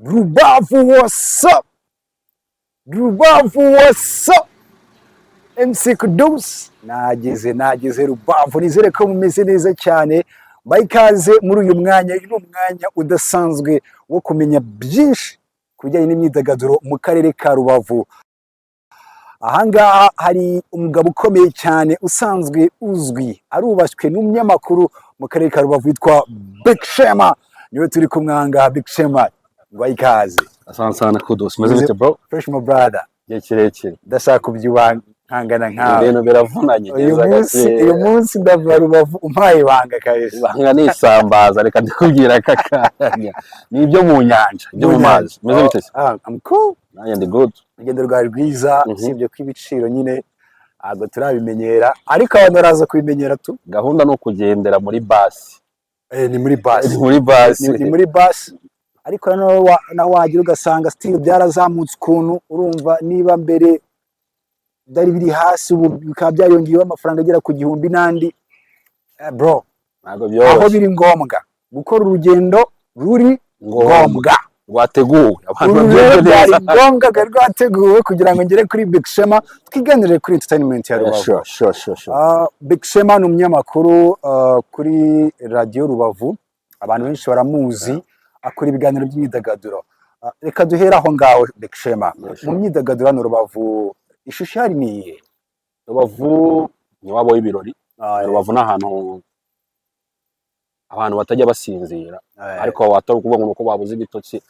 Rubavu, what's up? Rubavu, what's up? MC Kudus nageze Rubavu, nizere ko mumeze neza cyane. Bayikaze muri uyu mwanya, uyu mwanya udasanzwe wo kumenya byinshi kubijyanye n'imyidagaduro mu karere ka Rubavu. Ahangaha hari umugabo ukomeye cyane usanzwe uzwi, arubashywe n'umunyamakuru mu karere ka Rubavu witwa Big Shema. Niwe turi kumwanga. Big Shema, bayikaze. Asante sana Kudus, meze bite bro? Fresh my brother. Gihe kirekire. Ndashaka kubyuba nkangana nkawe. Ibintu biravunanye neza uyu munsi ndava Rubavu umpaye ibanga kabisa. Ibanga ni isambaza, reka ndikubwira akakanya. Ni ibyo mu nyanja, ibyo mu mazi. Meze bite se? I'm cool. Nanjye ndi good. Urugendo rwari rwiza, usibye ko ibiciro nyine ntabwo turabimenyera, ariko abantu baraza kubimenyera tu. Gahunda no kugendera muri basi. Ni muri basi. Ni muri basi. Ariko naho wagira ugasanga still byarazamutse ukuntu, urumva niba mbere byari biri hasi ubu bikaba byariyongeyeho amafaranga agera ku 1000 n'andi. Bro, ntabwo byoroshye. Aho biri ngombwa gukora urugendo ruri ngombwa rwateguwe, abantu byari ngombwa rwateguwe kugira ngo ngere kuri Big Shema twiganire kuri entertainment ya Rubavu. Sure. Big Shema ni umunyamakuru kuri radio Rubavu, abantu benshi baramuzi, akora ibiganiro by'imyidagaduro. Reka duhera aho ngaho. Big Shema, mu myidagaduro hano Rubavu ishusho hari niye? Rubavu ni wabo y'ibirori. Rubavu ni ahantu abantu batajya basinzira, ariko watari kuvuga ngo uko babuze ibitotsi.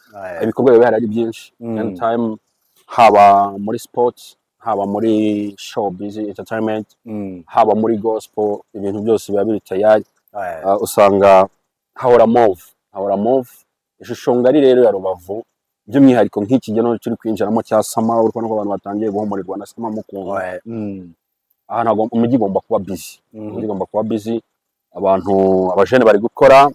Ibikorwa biba hari byinshi, anytime, haba muri sports, haba muri showbiz entertainment, haba muri gospel, ibintu byose biba biri tayari. Usanga hahora move ishusho ngari rero ya Rubavu, by'umwihariko nk'iki geno turi kwinjiramo cya sama, uriko n'abantu batangiye guhumurirwa na sama mukungu. Ahantu umujyi ugomba kuba busy, abantu abajene bari gukora,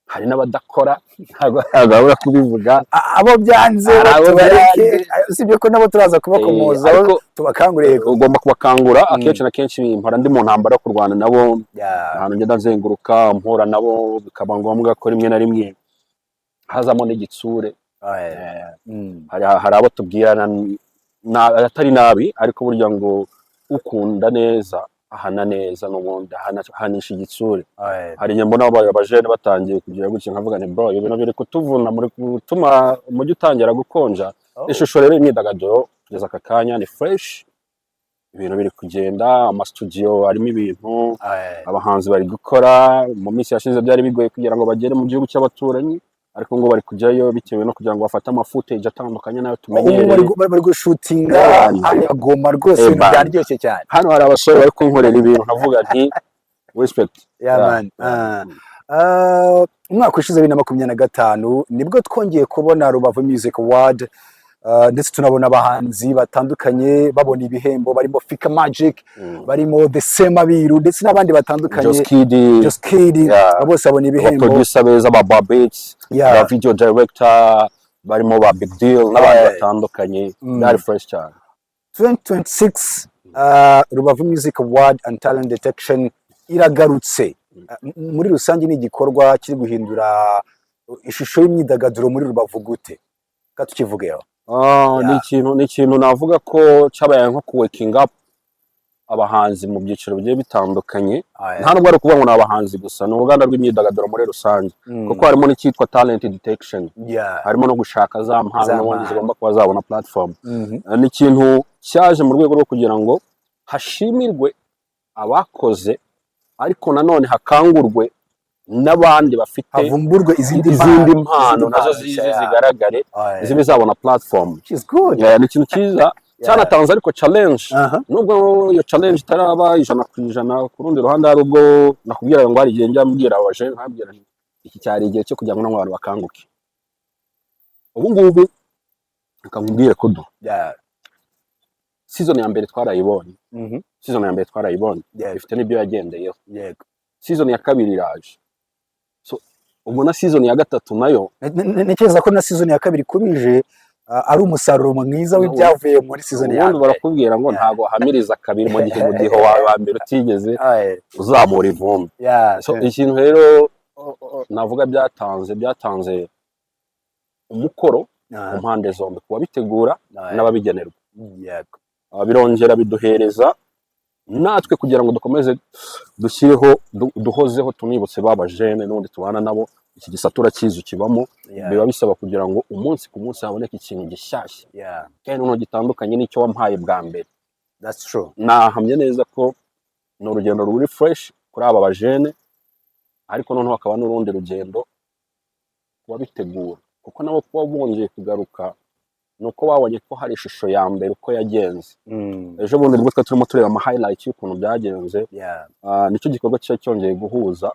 hari n'abadakora, ntabwo kubivuga, abo byanze tubareke, usibye ko nabo turaza kubakomoza, tubakanguriye. Ugomba kubakangura. Akenshi na kenshi mpora ndi mu ntambara yo kurwana nabo, ahantu ngenda nzenguruka mpura nabo, bikaba ngombwa ko rimwe na rimwe hazamo n'igitsure. Hari abo tubwirana atari nabi, ariko burya ngo ukunda neza ahana neza, n'ubundi ahanisha igitsure. Hari igihe mbona abajene batangiye kugira gutya, nkavuga nti bro, ibintu biri kutuvuna, muri gutuma umujyi utangira gukonja. Ishusho rero imyidagaduro kugeza aka kanya ni fresh, ibintu biri kugenda, amastudio arimo ibintu, abahanzi bari gukora. Mu minsi yashize byari bigoye kugira ngo bagere mu gihugu cy'abaturanyi, ariko ngo bari kujyayo bitewe no kugira ngo bafate amafootage atandukanye nayo tumenyereye. Bari gushutinga Goma rwose, byaryoshye cyane. Hano hari abasore bari kunkorera ibintu, navuga nti respect. Umwaka ushize 2025 nibwo twongeye kubona Rubavu Music Award, ndetse tunabona abahanzi batandukanye babona ibihembo, barimo Fika Magic, barimo The Semabiru, ndetse n'abandi batandukanye, Just Kid, bose babona ibihembo. Producer beza ba Babits, ba video director, barimo ba Big Deal n'abandi batandukanye. Very fresh cyane. 2026 Rubavu Music Award and Talent Detection iragarutse. Muri rusange ni igikorwa kiri guhindura ishusho y'imyidagaduro muri Rubavu gute? Katukivugeho. Ni ikintu navuga ko cyabaye nko ku waking up abahanzi mu byiciro bigiye bitandukanye. Nta nubwo ari ukuvuga ngo ni abahanzi gusa, ni uruganda rw'imyidagaduro muri rusange, kuko harimo n'icyitwa talent detection, harimo no gushaka za mpano zigomba kuba zabona platform. Ni ikintu cyaje mu rwego rwo kugira ngo hashimirwe abakoze, ariko nanone hakangurwe n'abandi bafite, havumburwe izindi mpano nazo zigaragare, zibe zabona platform. Ni ikintu cyiza cyanatanze, ariko challenge, nubwo iyo challenge itaraba 100%, ku rundi ruhande hari ubwo nakubwira ngo hari igihe njya mbwira abaje, nkabwira iki cyari igihe cyo kugira ngo n'abantu bakanguke. Ubu ngubu akambwira ko season ya mbere twarayibonye, ifite n'ibyo yagendeyeho. Season ya kabiri iraje, so ubona season ya gatatu nayo, ntekereza ko na season ya kabiri kubije ari umusaruro mwiza w'ibyavuye muri season ya mbere. Barakubwira ngo ntago hamiriza kabiri mu gihe mudiho wa mbere utigeze uzamura ivumbi. So ikintu rero navuga byatanze umukoro ku mpande zombi kuba bitegura n'ababigenerwa. Birongera biduhereza natwe kugira ngo dukomeze dushyireho duhozeho tunibutse babajene n'ubundi tubana nabo iki gisatura cyizu kibamo. Biba bisaba kugira ngo umunsi ku munsi haboneke ikintu gishyashya kandi noneho gitandukanye n'icyo wampaye bwa mbere. That's true. Nahamye neza ko ni urugendo ruri fresh kuri aba bajene, ariko noneho hakaba n'urundi rugendo kubabitegura kuko nabo kuba bongeye kugaruka nuko babonye ko hari ishusho ya mbere uko yagenze. Ejo bundi rwo twa turimo tureba ama highlight y'ukuntu byagenze. Nicyo gikorwa cyongeye guhuza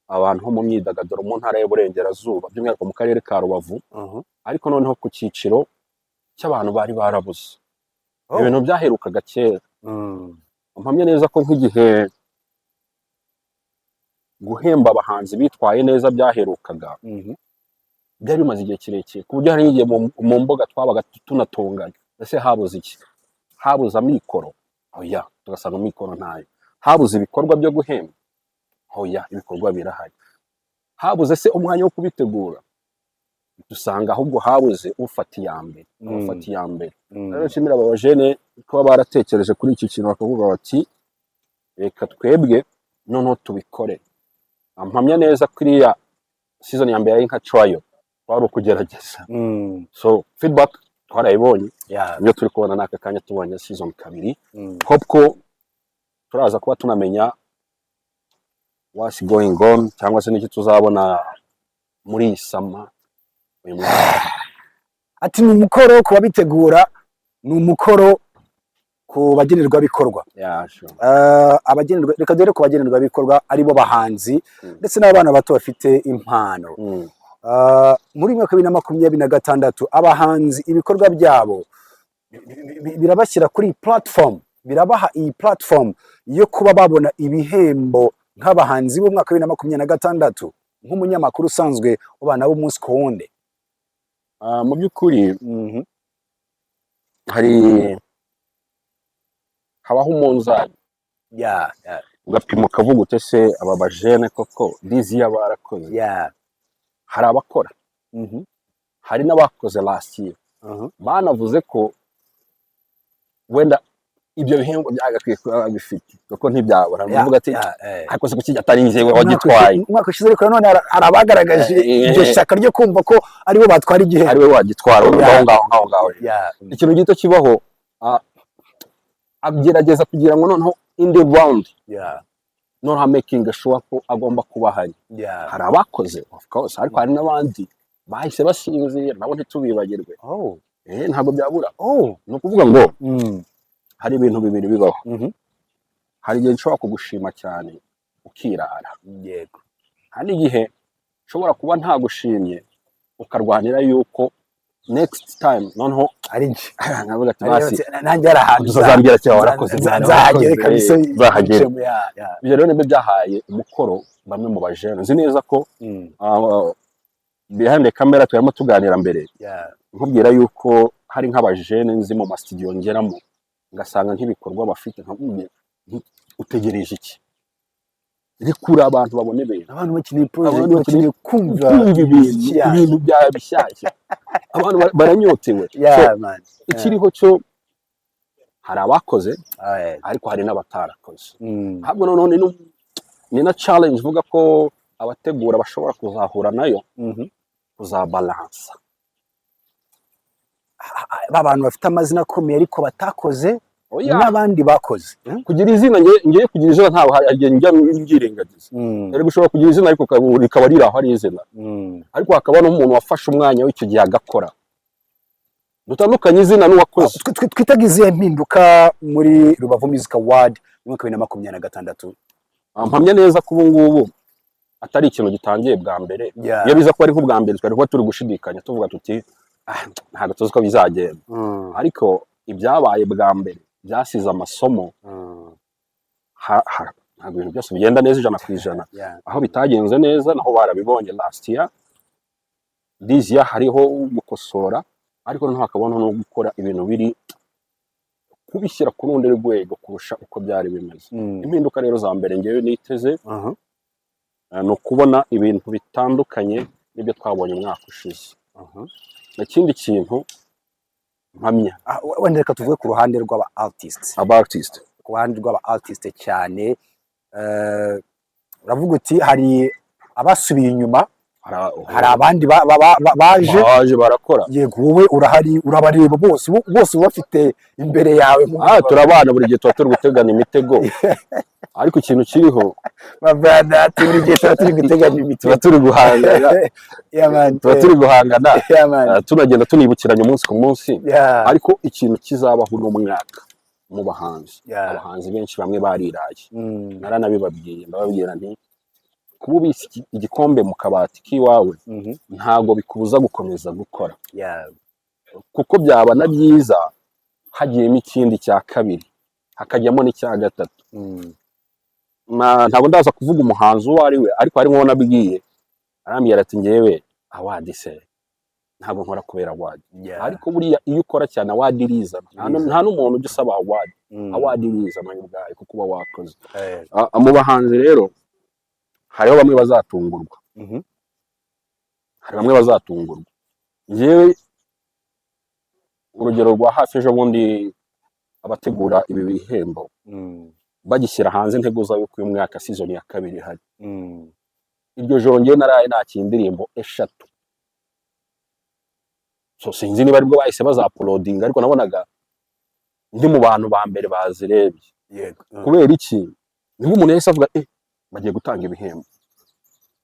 abantu ho mu myidagaduro mu ntara y'Uburengerazuba by'umwihariko mu karere ka Rubavu, ariko noneho ku cyiciro cy'abantu bari barabuze. Ibintu byaherukaga kera. Mpamye neza ko nk'igihe guhemba abahanzi bitwaye neza byaherukaga, byari bimaze igihe kirekire ku buryo hari igihe mu mbuga twabaga tunatunganya ese habuze iki, habuze amikoro, oya tugasanga amikoro ntayo, habuze ibikorwa byo guhemba, oya ibikorwa birahari, habuze se umwanya wo kubitegura, dusanga ahubwo habuze ufata iyambere, ufata iyambere. Rero nshimira aba bajene ko baratekereje kuri iki kintu bakavuga bati reka twebwe noneho tubikore. Mpamya neza kuriya season ya mbere y'inka trial wari ukugerageza. So feedback twarayibonye, iyo turi kubona naka kanya tubonye season 2. Hope ko turaza kuba tunamenya what's going on cyangwa se n'iki tuzabona muri isama uyu mwaka. Ati ni umukoro kuba bitegura, ni umukoro ku bagenerwa bikorwa. Sure. Abagenerwa, reka dore ku bagenerwa bikorwa aribo bahanzi ndetse n'abana bato bafite impano. Muri mwaka 2026 abahanzi ibikorwa byabo birabashyira kuri platform, birabaha iyi platform yo kuba babona ibihembo nk'abahanzi bo mwaka 2026 nk'umunyamakuru usanzwe ubana b'umunsi ku wundi. Mu by'ukuri hari habaho umunzani ugapima ukavuga ute se aba bajene koko diziya barakoze. Hari abakora, hari n'abakoze last year, banavuze ko wenda ibyo bihembo byagakwiye kuba bifite kuko ntibyabura. Bavuga ati ariko se kuki atari njyewe wagitwaye umwaka ushize, ariko none arabagaragaje iryo shyaka ryo kumva ko aribo batwara igihembo, ariwe wagitwara ngaho. Ikintu gito kibaho, agerageza kugira ngo noneho in the round noneho making sure ko agomba kuba hari. Hari abakoze of course, ariko hari n'abandi bahise basinzira, nabo ntitubibagirwe. Ntabwo byabura. Ni ukuvuga ngo hari ibintu bibiri bibaho. Hari igihe nshobora kugushima cyane ukirara, yego. Hari igihe nshobora kuba ntagushimye ukarwanira yuko next time noneho ari nje navuga ati basi nanjye arahantu tuzambira cyo warakoze zahagere kabisa. Zahagere. Ibyo rero nibyo byahaye umukoro bamwe mu bajene. Nzi neza ko behind the camera turimo tuganira mbere, nkubwira yuko hari nk'abajene nzi mu studio ngeramo ngasanga nk'ibikorwa bafite nkabumye utegereje iki, rikura abantu babone ibintu, abantu bakeneye project, bakeneye kumva ibintu bya bishyashya, abantu baranyotewe. Ikiriho cyo hari abakoze ariko hari n'abatarakoze. Ahubwo noneho ni na challenge vuga ko abategura bashobora kuzahura nayo, kuzabalansa abantu bafite amazina akomeye ariko batakoze n'abandi bakoze. Kugira izina ngiye kugira izina ntaho njya ngirengagiza. Rero gushobora kugira izina ariko rikaba riri aho ari izina, ariko hakaba n'umuntu wafashe umwanya w'icyo gihe agakora. Dutandukanye izina n'uwakoze. Twitaga izihe mpinduka muri Rubavu Music Award mu 2026? Mpamya neza ko ubu ngubu atari ikintu gitangiye bwa mbere. Iyo biza ko ari nk'ubwa mbere twari kuba turi gushidikanya tuvuga tuti ntabwo tuzi ko bizagenda, ariko ibyabaye bwa mbere byasize amasomo. Ntabwo ibintu byose bigenda neza 100%. Aho bitagenze neza naho barabibonye last year. This year hariho gukosora, ariko noneho hakabona no gukora ibintu biri kubishyira ku rundi rwego kurusha uko byari bimeze. Impinduka rero za mbere ngewe niteze no kubona ibintu bitandukanye n'ibyo twabonye umwaka ushize. ikindi kintu mpamya wenda reka tuvuge ku ruhande rw'aba artists ku ruhande rw'aba artists cyane uravuga uti hari abasubiye inyuma hari abandi baje barakora yego wowe urahari urabareba bose bafite imbere yawe turabana buri gihe tuba turi gutegana imitego ariko ikintu kiriho bavana turi gihe turi gutegana imitego turi guhangana tunagenda tunibukiranya umunsi ku munsi ariko ikintu kizabaho no mwaka mu abahanzi benshi bamwe bariraye naranabibabwiye ndababwira nti kuba ubise igikombe mu kabati k'iwawe ntago bikubuza gukomeza gukora kuko byaba na byiza hagiyemo ikindi cya kabiri hakajyamo n'icya gatatu ntabwo ndaza kuvuga umuhanzi uwo ari we ariko hari nk'uwo nabwiye arambwira ati ngewe awadi se ntabwo nkora kubera awadi ariko buriya iyo ukora cyane awadi irizana nta n'umuntu ujya usaba awadi irizana y'ubwayo kuko uba wakoze mu bahanzi rero hariho bamwe bazatungurwa ngewe urugero rwa hafi ejo bundi abategura ibi bihembo bagishyira hanze intego zayo ku mwaka season ya kabiri hari iryo joro ngewe naraye nakira indirimbo 3 so sinzi niba aribwo bahise bazaploading ariko nabonaga ndi mu bantu ba mbere bazirebye kubera iki niba umuntu yahise avuga bagiye gutanga ibihembo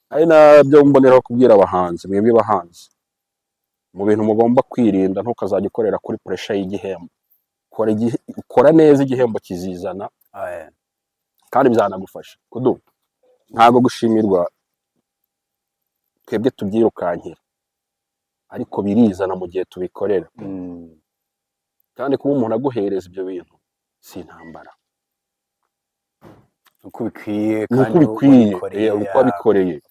ari nabyo mboneraho kubwira abahanzi mwebwe bahanzi mu bintu mugomba kwirinda ntukazajya ukorera kuri pressure y'igihembo ukora neza igihembo kizizana kandi bizanagufasha ntago gushimirwa twebwe tubyirukankira ariko birizana mu gihe tubikorera kandi kuba umuntu aguhereza ibyo bintu si intambara uko bikwiye uko abikoreye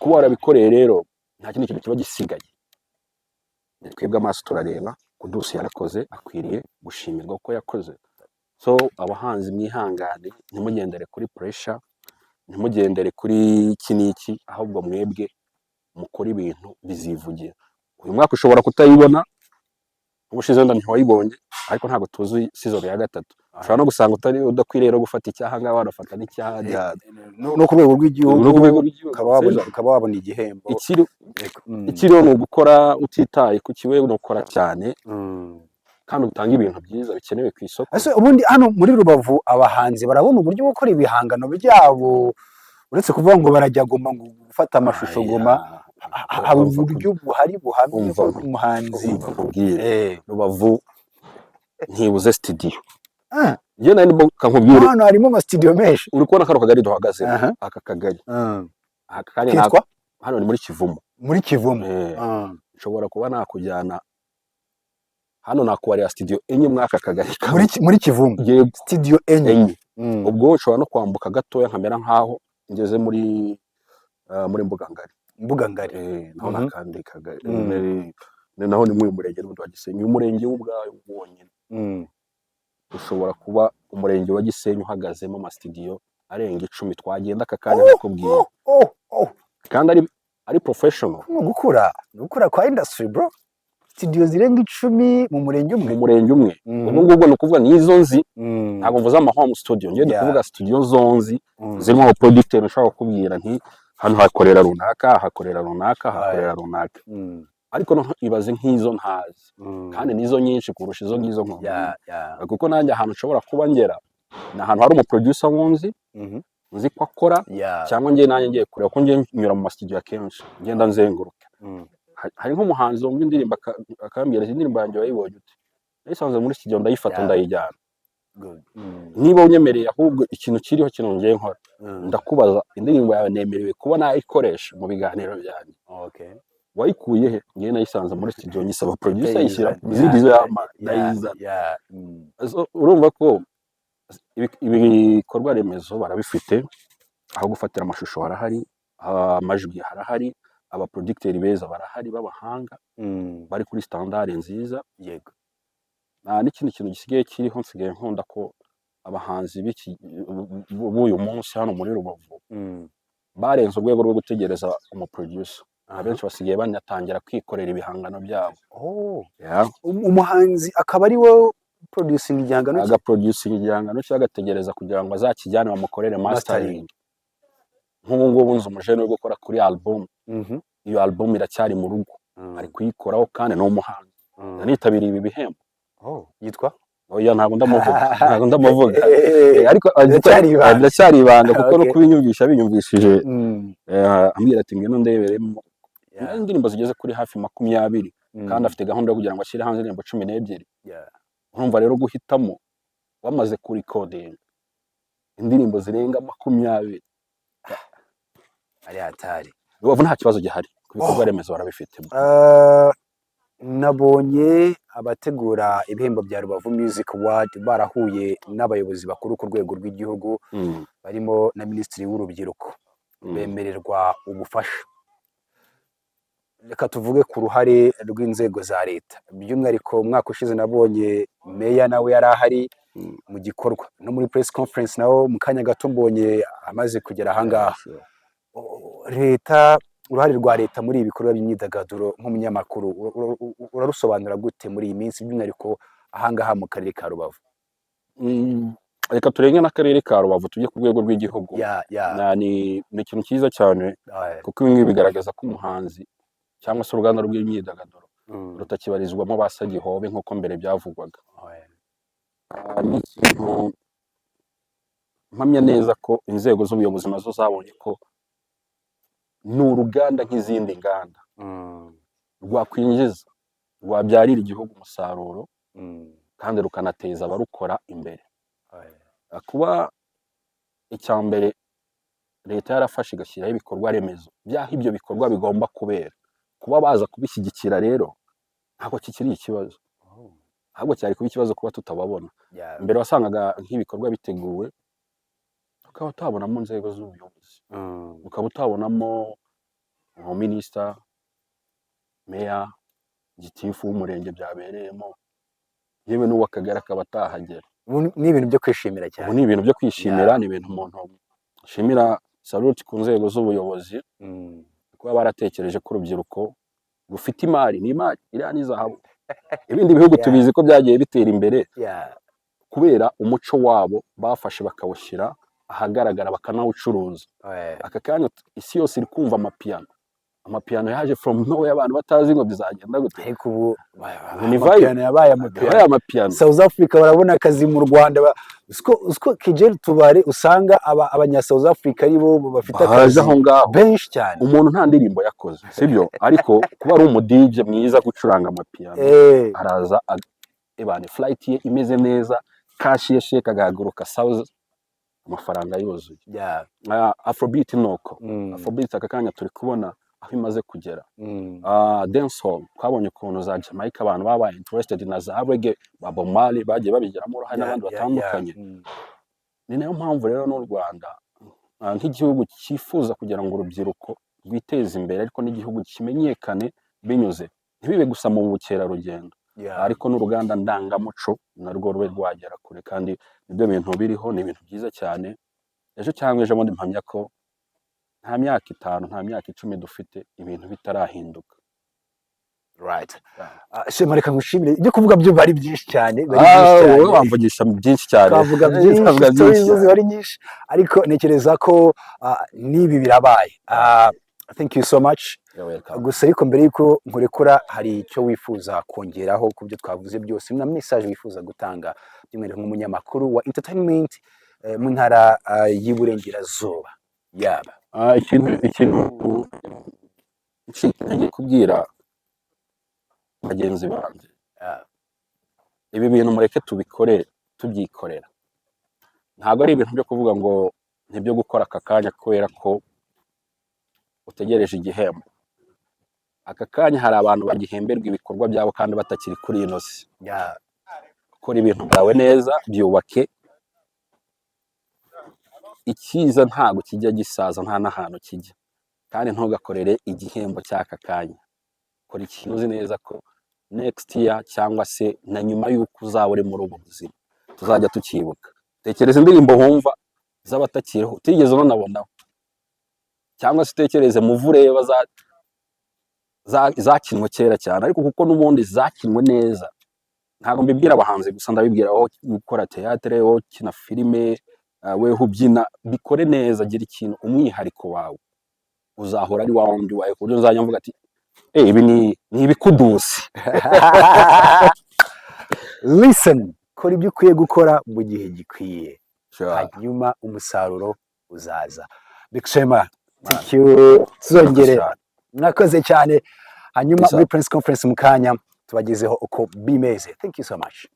kuba warabikoreye rero nta kindi kintu kiba gisigaye twebwe amaso turareba Kudusi yarakoze akwiriye gushimirwa uko yakoze so abahanzi mwihangane ntimugendere kuri pressure ntimugendere kuri iki ahubwo mwebwe mukora ibintu bizivugira uyu mwaka ushobora kutayibona ubushize ntiwayibonye ariko ntabwo tuzi season ya gatatu ushobora no gusanga udakwiriye no gufata icyaha ngaho warafata n'icyaha no ku rwego rw'igihugu ukaba wabona igihembo ikiriho ni ugukora utitaye ku kiwe unakora cyane kandi utanga ibintu byiza bikenewe ku isoko ubundi hano muri Rubavu abahanzi barabona uburyo bwo gukora ibihangano byabo uretse kuvuga ngo barajya goma gufata amashusho goma hari uburyo buhari buhamye umuhanzi Rubavu ntibuze studio njye nari nkubwire hano harimo ama studio menshi uri kubona kano kagari duhagaze aka kagari hano ni muri Kivumu nshobora kuba nakujyana hano nakubarira studio enye mwaka kagari muri Kivumu studio enye ubwo nshobora no kwambuka gatoya nkamera nkaho ngeze muri Mbuga Ngari naho nakandi kagari naho ni mu murenge wa Gisenyi umurenge w'ubwayo wonyine ushobora kuba umurenge wa Gisenyi uhagazemo ama studio arenga 10 twagenda akakanya nakubwiye kandi ari professional gukura kwa industry bro studio zirenga 10 mu murenge umwe ubwo ngubwo no kuvuga nizo nzi ntabwo mvuza ama home studio ngende kuvuga studio zonzi zirimo aba producteur ushaka kubwira nti hano hakorera runaka ariko no ibaze nk'izo ntazi kandi nizo nyinshi kurusha izo ngizo kuko nanjye ahantu ushobora kuba ngera ni ahantu hari umu producer wunzi nzi ko akora cyangwa njye nanjye ngiye kureba ko njye nyura mu studio akenshi ngenda nzenguruka hari nk'umuhanzi wumva indirimbo akambwira indirimbo yanjye wayibonye ute nayisanze muri studio ndayifata ndayijyana niba unyemereye ahubwo ikintu kiriho kinongeye nkora ndakubaza indirimbo yawe nemerewe kuba nayikoresha mu biganiro byanjye wayikuye he ngiye nayisanze muri studio nyisaba producer yishyira izindi zo yayiza urumva ko ibikorwa remezo barabifite aho gufatira amashusho harahari amajwi harahari aba producteur beza barahari babahanga bari kuri standard nziza yego n'ikindi kintu gisigaye kiriho nsigaye nkunda ko abahanzi b'uyu munsi hano muri Rubavu barenze urwego rwo gutegereza umu producer abenshi basigaye banatangira kwikorera ibihangano byabo. Umuhanzi akaba ari wo producing igihangano cye, agaproducing igihangano cye agategereza kugira ngo azakijyane bamukorere mastering. Nk'ubu ngubu nzi umujene wo gukora kuri album, iyo album iracyari mu rugo, ari kuyikoraho kandi ni umuhanzi yanitabiriye ibi bihembo. Yitwa oya ntabwo ndamuvuga ariko ndacyari ibanga kuko no binyumvishije ambwira ati ngeno ndeberemo indirimbo zigeze kuri hafi 20 kandi afite gahunda yo kugira ngo ashyire hanze indirimbo 12. Urumva rero guhitamo wamaze kuri recording indirimbo zirenga 20 ari hatari, ubu nta kibazo gihari ku bikorwa remezo barabifitemo. Nabonye abategura ibihembo bya Rubavu Music Award barahuye n'abayobozi bakuru ku rwego rw'igihugu, barimo na Minisitiri w'Urubyiruko, bemererwa ubufasha. Reka tuvuge ku ruhare rw'inzego za leta, by'umwihariko umwaka ushize nabonye meya nawe yari ahari mu gikorwa, no muri press conference naho mu kanya gato mbonye amaze kugera ahangaha. Leta, uruhare rwa leta muri ibi bikorwa by'imyidagaduro nk'umunyamakuru urarusobanura gute muri iyi minsi, by'umwihariko ahangaha mu karere ka Rubavu? Reka turenge n'akarere ka Rubavu tujye ku rwego rw'igihugu. Ni ikintu cyiza cyane kuko ibi bigaragaza ko umuhanzi cyangwa se uruganda rw'imyidagaduro rutakibarizwamo ba Sagihobe nk'uko mbere byavugwaga. Ni ikintu mpamya neza ko inzego z'ubuyobozi nazo zabonye ko ni uruganda nk'izindi nganda rwakwinjiza, rwabyarira igihugu umusaruro kandi rukanateza abarukora imbere. Kuba icya mbere leta yarafashe igashyiraho ibikorwa remezo by'aho ibyo bikorwa bigomba kubera, kuba baza kubishyigikira rero ntabwo kikiri ikibazo, ahubwo cyari kuba ikibazo kuba tutababona. Mbere wasangaga nk'ibikorwa biteguwe ukaba utabonamo inzego z'ubuyobozi, ukaba utabonamo minisita, meya, gitifu w'umurenge byabereyemo, yewe n'uw'akagari akaba atahagera. Ni ibintu byo kwishimira cyane. Ni ibintu byo kwishimira, ni ibintu umuntu ashimira. Salute ku nzego z'ubuyobozi kuba baratekereje ko urubyiruko rufite imari, ni imari iriya ni zahabu. Ibindi bihugu tubizi ko byagiye bitera imbere kubera umuco wabo bafashe bakawushyira ahagaragara bakanawucuruza. Aka kanya isi yose iri kumva amapiyano yaje from nowhere, abantu batazi ngo bizagenda gute, ariko ubu amapiyano yabaye amapiyano. South Africa barabona akazi mu Rwanda, usko Kijeri Tubare usanga abanya South Africa ari bo bafite akazi benshi cyane. Umuntu nta ndirimbo yakoze sibyo, ariko kuba ari umudije mwiza gucuranga amapiyano, araza ebane flight ye imeze neza, cash ye sheka agahaguruka South, amafaranga yuzuye. Afrobeat nuko Afrobeat aka kanya turi kubona aho imaze kugera. Dancehall twabonye ukuntu za Jamaica abantu babaye interested na za reggae, Bob Marley bagiye babigiramo uruhare n'abandi batandukanye. Ni nayo mpamvu rero n'u Rwanda nk'igihugu cyifuza kugira ngo urubyiruko rwiteze imbere, ariko n'igihugu kimenyekane binyuze ntibibe gusa mu bukerarugendo, ariko n'uruganda ndangamuco narwo rube rwagera kure, kandi ibyo bintu biriho ni ibintu byiza cyane. Ejo cyangwa ejo bundi mpamya ko nta myaka 5 nta myaka 10 dufite ibintu bitarahinduka. Shema reka ngushimire, ibyo kuvuga byo bari byinshi cyane, wowe wamvugisha byinshi cyane, kavuga byinshi bari nyinshi, ariko nekereza ko nibi birabaye. Thank you so much. Gusa ariko mbere yuko nkurekura, hari icyo wifuza kongeraho ku byo twavuze byose, na message wifuza gutanga by'umwihariko nk'umunyamakuru wa entertainment mu ntara y'Iburengerazuba? Ikintu ngiye kubwira bagenzi banjye, ibi bintu mureke tubikore tubyikorera, ntabwo ari ibintu byo kuvuga ngo ntibyo gukora aka kanya kubera ko utegereje igihembo. Aka kanya hari abantu bagihemberwa ibikorwa byabo kandi batakiri kuri ino si. Gukora ibintu byawe neza, byubake. Ikiza ntabwo kijya gisaza, nta n'ahantu kijya, kandi ntugakorere igihembo cy'aka kanya. Kora ikintu uzi neza ko next year cyangwa se na nyuma y'uko uzaba uri muri ubu buzima tuzajya tukibuka. Tekereza indirimbo wumva z'abatakiriho utigeze unabonaho, cyangwa se utekereze muvure zakinwe kera cyane ariko kuko n'ubundi zakinwe neza ntabwo mbibwira abahanzi gusa ndabibwira aho gukora teatre aho kina filime weho ubyina bikore neza gira ikintu umwihariko wawe uzahora ari wa wundi wawe kuburyo nzajya mvuga ati ibi ni ibikudusi. Listen, kora ibyo ukwiye gukora mu gihe gikwiye hanyuma umusaruro uzaza. Big Shema, thank you. Tuzongere mwakoze cyane hanyuma muri press conference mukanya tubagezeho uko bimeze. Thank you so much.